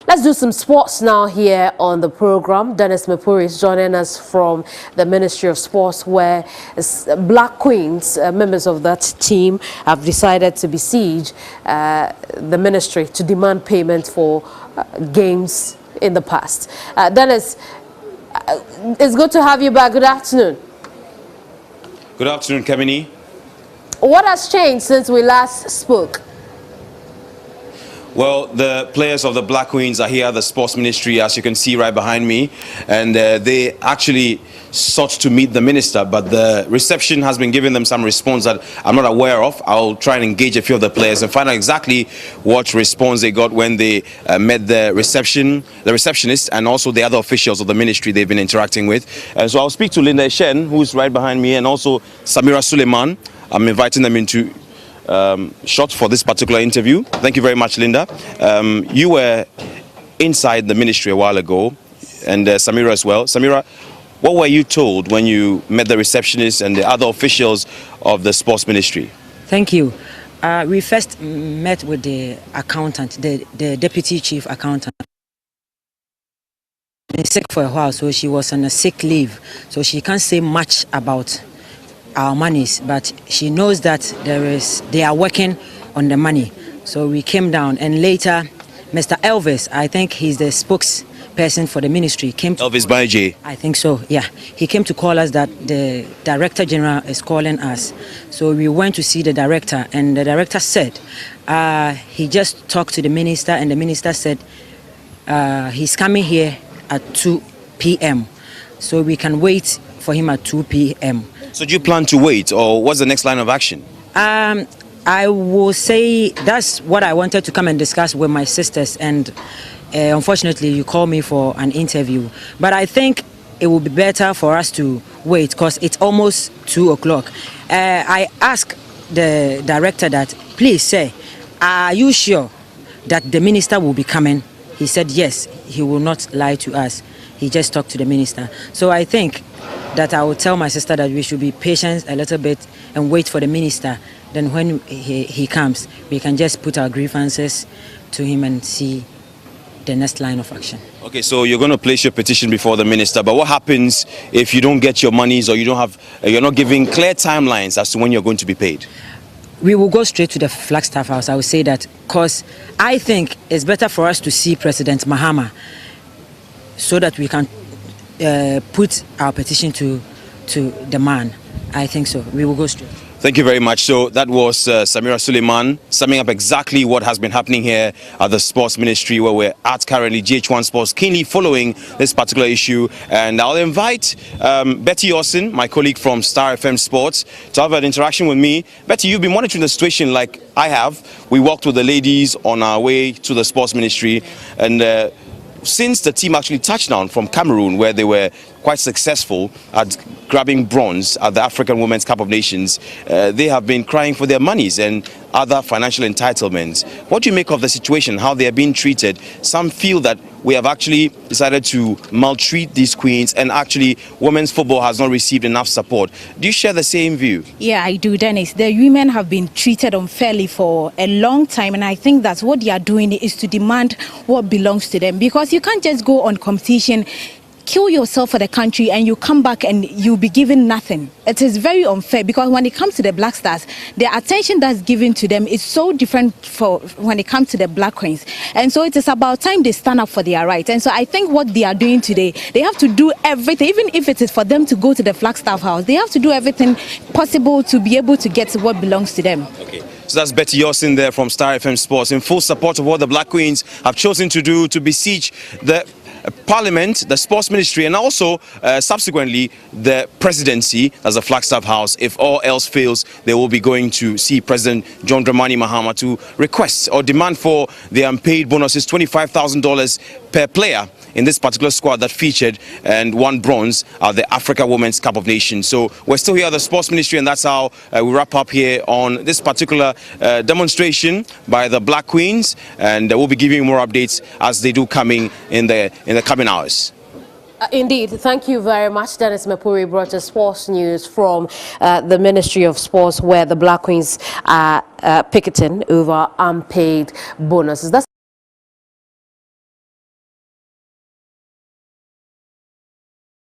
Let's do some sports now here on the program. Dennis Mapuri is joining us from the Ministry of Sports, where Black Queens, members of that team, have decided to besiege the ministry to demand payment for games in the past. Dennis, it's good to have you back. Good afternoon. Good afternoon, Kemini. What has changed since we last spoke? Well, the players of the Black Queens are here at the Sports Ministry, as you can see right behind me, and they actually sought to meet the minister, but the reception has been giving them some response that I'm not aware of. I'll try and engage a few of the players and find out exactly what response they got when they met the receptionist, and also the other officials of the ministry they've been interacting with. So I'll speak to Linda Eshen, who's right behind me, and also Samira Suleiman. I'm inviting them into shot for this particular interview. Thank you very much, Linda. You were inside the ministry a while ago, and Samira as well. Samira, what were you told when you met the receptionist and the other officials of the sports ministry? Thank you. We first met with the accountant, the deputy chief accountant. She's been sick for a while, so she was on a sick leave, so she can't say much about our monies, but she knows that they are working on the money. So we came down, and later Mr. Elvis, I think he's the spokesperson for the ministry, came to Elvis Baije. I think so, yeah. He came to call us that the Director General is calling us. So we went to see the director, and the director said he just talked to the minister, and the minister said he's coming here at 2 p.m. So we can wait for him at 2 p.m. So do you plan to wait, or what's the next line of action? I will say that's what I wanted to come and discuss with my sisters, and unfortunately you called me for an interview. But I think it would be better for us to wait, because it's almost 2 o'clock. I asked the director that, please sir, are you sure that the minister will be coming? He said yes, he will not lie to us. He just talked to the minister. So I think that I will tell my sister that we should be patient a little bit and wait for the minister. Then when he comes, we can just put our grievances to him and see the next line of action. Okay, so you're going to place your petition before the minister, but what happens if you don't get your monies, or you're not giving clear timelines as to when you're going to be paid? We will go straight to the Flagstaff House. I would say that, because I think it's better for us to see President Mahama, so that we can put our petition to the man. I think so. We will go straight. Thank you very much. So that was Samira Suleiman summing up exactly what has been happening here at the Sports Ministry, where we're at currently. GH1 Sports keenly following this particular issue. And I'll invite Betty Austin, my colleague from Star FM Sports, to have an interaction with me. Betty, you've been monitoring the situation like I have. We walked with the ladies on our way to the Sports Ministry, and since the team actually touched down from Cameroon, where they were quite successful at grabbing bronze at the African Women's Cup of Nations, they have been crying for their monies and other financial entitlements. What do you make of the situation, how they are being treated? Some feel that we have actually decided to maltreat these queens, and actually women's football has not received enough support. Do you share the same view? Yeah, I do, Dennis. The women have been treated unfairly for a long time, and I think that's what they are doing, is to demand what belongs to them, because you can't just go on competition, kill yourself for the country, and you come back and you'll be given nothing. It is very unfair, because when it comes to the Black Stars, the attention that's given to them is so different for when it comes to the Black Queens. And so it is about time they stand up for their rights. And so I think what they are doing today, they have to do everything, even if it is for them to go to the Flagstaff House, they have to do everything possible to be able to get what belongs to them. Okay. So that's Betty Austin there from Star FM Sports, in full support of what the Black Queens have chosen to do, to besiege the Parliament, the Sports Ministry, and also subsequently the presidency as a Flagstaff House. If all else fails, they will be going to see President John Dramani Mahama to request or demand for their unpaid bonuses, $25,000 per player in this particular squad that featured and won bronze at the Africa Women's Cup of Nations. So we're still here at the Sports Ministry, and that's how we wrap up here on this particular demonstration by the Black Queens, and we'll be giving you more updates as they do coming in the coming hours. Indeed. Thank you very much. Dennis Mapuri brought us sports news from the Ministry of Sports, where the Black Queens are picketing over unpaid bonuses. That's